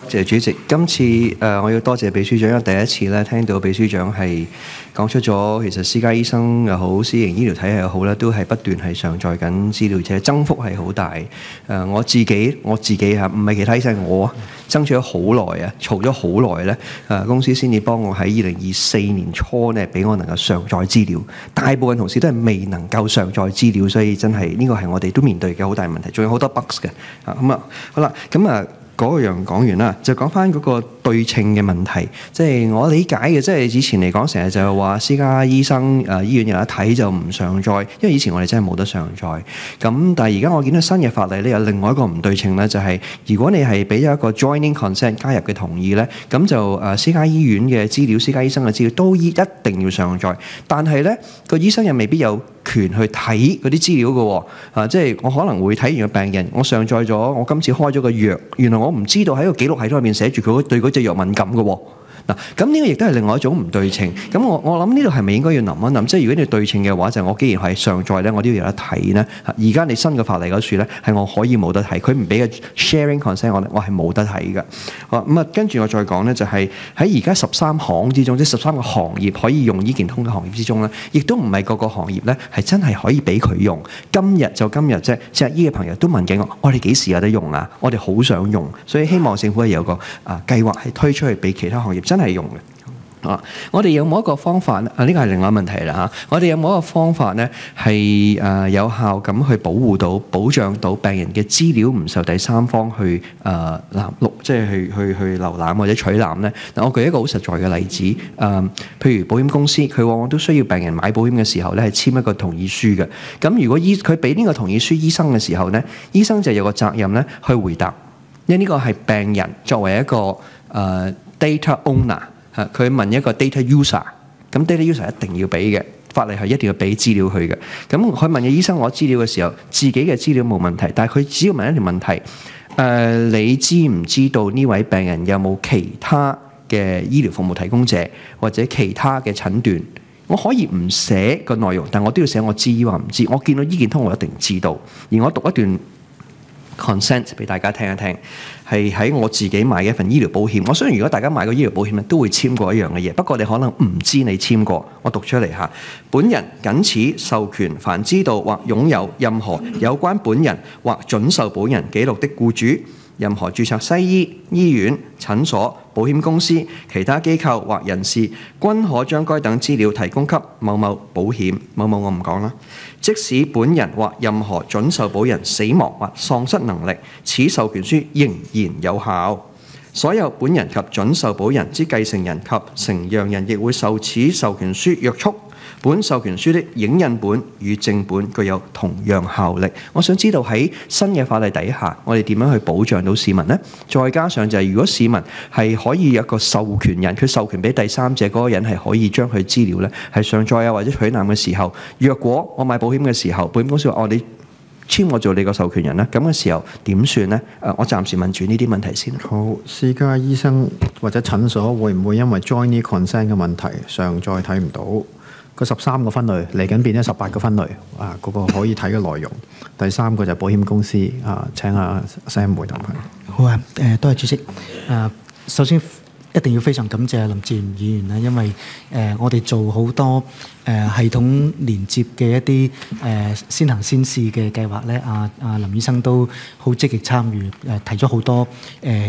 謝主席，今次我要多謝秘書長，因為第一次咧聽到秘書長係講出咗，其實私家醫生又好，私營醫療體系又好咧，都係不斷係上載緊資料，且增幅係好大。我自己嚇，唔係其他醫生，我爭取咗好耐啊，嘈咗好耐咧，公司先至幫我喺2024年初咧，俾我能夠上載資料。大部分同事都係未能夠上載資料，所以真係呢個係我哋都面對嘅好大問題，仲有好多 bugs 嘅。好啦，嗰個樣講完啦，就講翻嗰個對稱嘅問題。即係我理解嘅，即係以前嚟講，成日就係話私家醫生醫院有得睇就唔上載，因為以前我哋真係冇得上載。咁但係而家我見到新嘅法例咧，有另外一個唔對稱咧，就係如果你係俾咗一個 joining consent 加入嘅同意咧，咁就私家醫院嘅資料、私家醫生嘅資料都一定要上載。但係咧個醫生又未必有權去睇嗰啲資料嘅喎。即係我可能會睇完個病人，我上載咗我今次開咗個藥，原來我唔知道喺個記錄系統入面寫住佢對嗰隻藥敏感嘅喎。嗱，咁呢個亦都係另外一種唔對稱。咁我諗呢度係咪應該要諗一諗？即係如果你對稱嘅話，就係我既然係上載咧，我都要有得睇咧。而家你新嘅法例嗰處咧，係我可以冇得睇，佢唔俾嘅 sharing consent 我係冇得睇嘅。好咁啊，跟住我再講咧，就係喺而家13行之中，即係13個行業可以用醫健通嘅行業之中咧，亦都唔係個個行業咧係真係可以俾佢用。今日就今日啫，隻醫嘅朋友都問緊我哋幾時有得用啊？我哋好想用，所以希望政府係有個計劃係推出去俾其他行業真係用嘅。我哋有冇一個方法呢？呢個係另外一個問題啦嚇。我哋有冇一個方法呢？係有效咁去保障到病人嘅資料唔受第三方去即係去瀏覽或者取覽呢？嗱，我舉一個好實在嘅例子。譬如保險公司，佢往往都需要病人買保險嘅時候咧，係簽一個同意書嘅。咁如果佢俾呢個同意書醫生嘅時候呢，醫生就有個責任咧去回答，因為呢個係病人作為一個data owner。佢問一個 data user， 咁 data user 一定要俾嘅，法例係一定要俾資料佢嘅。咁佢問嘅醫生攞資料嘅時候，自己嘅資料冇問題，但係佢只要問一條問題，你知唔知道呢位病人有冇其他嘅醫療服務提供者或者其他嘅診斷？我可以唔寫個內容，但我都要寫我知或唔知。我見到醫健通我一定知道，而我讀一段 consent 俾大家聽一聽，係喺我自己買嘅一份醫療保險。我相信如果大家買過醫療保險咧，都會簽過一樣嘅嘢。不過你可能唔知你簽過。我讀出嚟嚇，本人僅此授權，凡知道或擁有任何有關本人或準受保人記錄的僱主、任何註冊西醫、醫院、診所、保險公司、其他機構或人士，均可將該等資料提供給某某保險。某某我唔講啦。即使本人或任何準受保人死亡或喪失能力，此授權書仍然有效。所有本人及準受保人之繼承人及承讓人亦會受此授權書約束。本授權書的影印本與正本具有同樣效力。我想知道喺新嘅法例底下，我哋點樣去保障到市民呢？再加上就係如果市民係可以有一個授權人，佢授權俾第三者嗰個人係可以將佢資料咧係上載啊或者取覽嘅時候，若果我買保險嘅時候，保險公司話你簽我做你個授權人啦，咁嘅時候點算呢？我暫時問住呢啲問題先。好，私家醫生或者診所會唔會因為 joining consent 嘅問題上載睇唔到？個13個分類嚟緊變咗18個分類嗰個可以睇嘅內容。第三個就係保險公司請阿 Sam 回答佢。好啊，多謝主席。首先一定要非常感謝林哲玄議員啦，因為我哋做好多系統連接嘅一啲先行先試嘅計劃咧，林醫生都好積極參與，提咗好多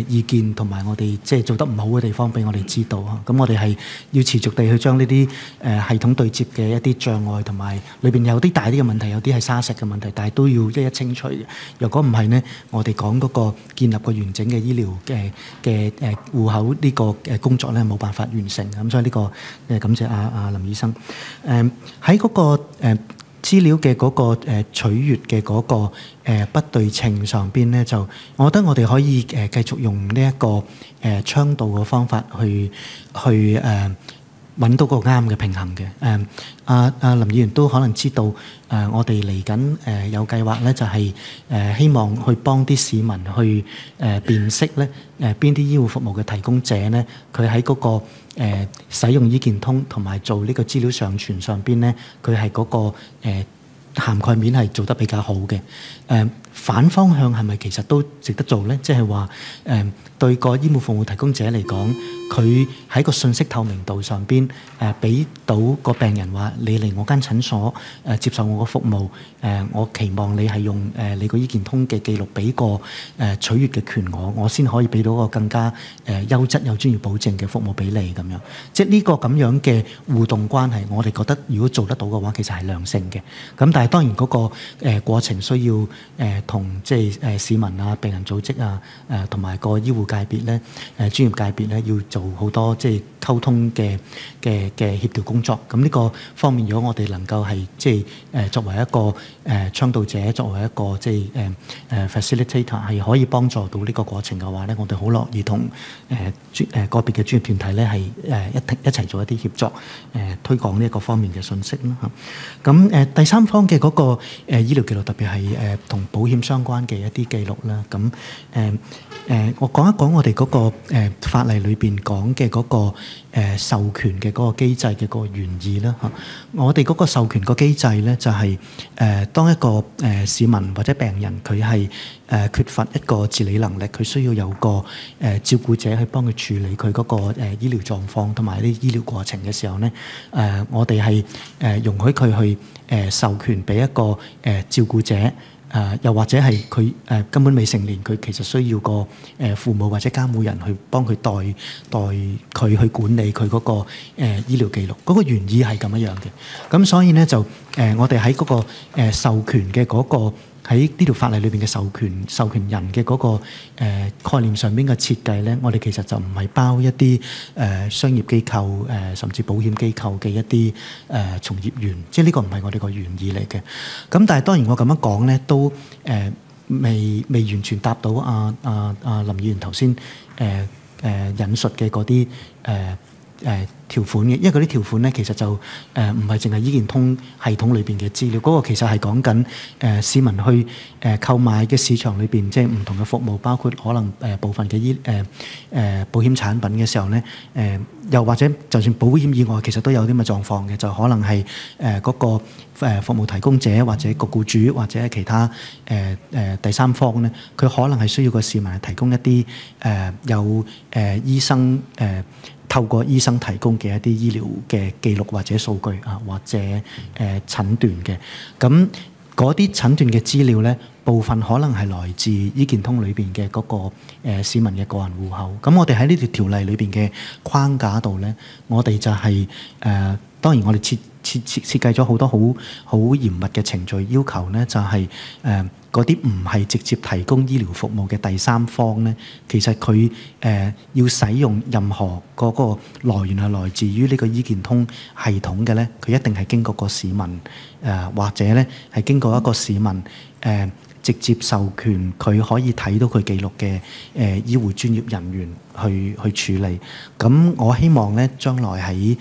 意見同埋我哋即係做得唔好嘅地方俾我哋知道啊。咁我哋係要持續地去將呢啲系統對接嘅一啲障礙同埋裏邊有啲大啲嘅問題，有啲係沙石嘅問題，但係都要一一清除嘅。若果唔係呢，我哋講嗰個建立個完整嘅醫療嘅戶口呢個工作咧冇辦法完成。咁所以呢個感謝阿林醫生。喺嗰個資料嘅嗰個取閱嘅嗰個不對稱上邊咧，就我覺得我哋可以繼續用呢一個倡導嘅方法去揾到個啱嘅平衡嘅。林議員都可能知道，我哋嚟緊有計劃咧，就係希望去幫啲市民去辨識咧邊啲醫護服務嘅提供者咧，佢喺嗰個使用醫健通同埋做呢個資料上傳上邊咧，佢係嗰個涵蓋面係做得比較好嘅。反方向係咪其實都值得做呢？即係話對個醫務服務提供者嚟講，佢喺個信息透明度上邊俾到個病人話：你嚟我間診所接受我個服務，我期望你係用你個醫健通嘅記錄俾個取閱嘅權我先可以俾到個更加優質有專業保證嘅服務俾你咁樣。即係呢個咁樣嘅互動關係，我哋覺得如果做得到嘅話，其實係良性嘅。咁但係當然嗰個過程需要同即係市民啊、病人組織啊、同埋個醫護界別咧、專業界別咧，要做好多即係溝通嘅協調工作。咁呢個方面，如果我哋能夠係即係作為一個倡導者，作為一個即係facilitator，係可以幫助到呢個過程嘅話咧，我哋好樂意同個別嘅專業團體咧係一齊做一啲協作，推廣呢一個方面嘅信息啦嚇。咁第三方嘅嗰個醫療記錄，特別係同保險相關嘅一啲記錄啦。咁我講一講我哋嗰個法例裏邊講嘅嗰個授權嘅嗰個機制嘅嗰個原意啦嚇。我哋嗰個授權個機制咧，就係當一個市民或者病人佢係缺乏一個自理能力，佢需要有個照顧者去幫佢處理佢嗰個醫療狀況同埋啲醫療過程嘅時候咧，我哋係容許佢去授權俾一個照顧者。又或者係佢根本未成年，佢其實需要個父母或者監護人去幫佢代佢去管理佢嗰個醫療記錄，嗰個原意係咁樣嘅。咁所以咧就我哋喺嗰個授權嘅嗰個喺呢條法例裏邊嘅授權人嘅嗰個概念上邊嘅設計咧，我哋其實就唔係包一啲商業機構甚至保險機構嘅一啲從業員，即係呢個唔係我哋個原意嚟嘅。咁但係當然我咁樣講咧，都未完全答到林議員頭先引述嘅嗰啲條款嘅，因為嗰啲條款咧其實就唔係淨係醫健通系統裏邊嘅資料，嗰個其實係講緊市民去購買嘅市場裏邊，即係唔同嘅服務，包括可能部分嘅保險產品嘅時候咧，又或者就算保險以外，其實都有啲咁嘅狀況嘅，就可能係嗰個服務提供者或者個僱主或者係其他第三方咧，佢可能係需要個市民係提供一啲有醫生透過醫生提供嘅一啲醫療嘅記錄或者數據啊，或者診斷嘅。咁嗰啲診斷嘅資料咧，部分可能係來自醫健通裏邊嘅嗰個市民嘅個人戶口。咁我哋喺呢條條例裏邊嘅框架度咧，我哋就係當然我哋設計咗好多好嚴密嘅程序要求咧，就係嗰啲唔係直接提供醫療服務嘅第三方咧，其實佢要使用任何嗰個來源係來自於呢個醫健通系統嘅咧，佢一定係經過個市民或者咧係經過一個市民直接授權佢可以睇到佢記錄嘅醫護專業人員去處理。咁我希望咧將來喺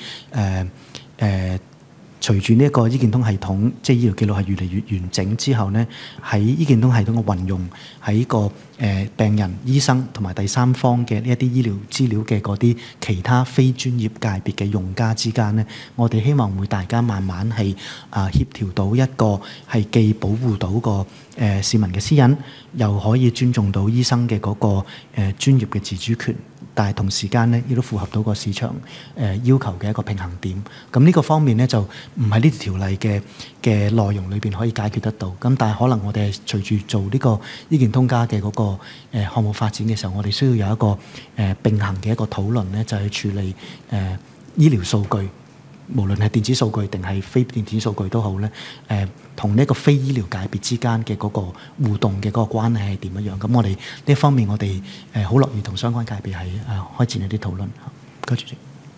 隨住呢一個醫健通系統，即係醫療記錄係越嚟越完整之後咧，喺醫健通系統嘅運用喺個病人、醫生同埋第三方嘅呢一啲醫療資料嘅嗰啲其他非專業界別嘅用家之間咧，我哋希望會大家慢慢係協調到一個係既保護到個市民嘅私隱，又可以尊重到醫生嘅嗰個專業嘅自主權。但係同時間咧，亦都符合到個市場要求嘅一個平衡點。咁呢個方面咧，就唔係呢條例嘅內容裏邊可以解決得到。咁但係可能我哋係隨住做呢個醫健通加嘅嗰個項目發展嘅時候，我哋需要有一個並行嘅一個討論咧，就係處理醫療數據，無論係電子數據定係非電子數據都好咧，同呢一個非醫療界別之間嘅嗰個互動嘅嗰個關係係點樣？咁我哋呢一方面，我哋好樂意同相關界別係開展一啲討論。多謝主席。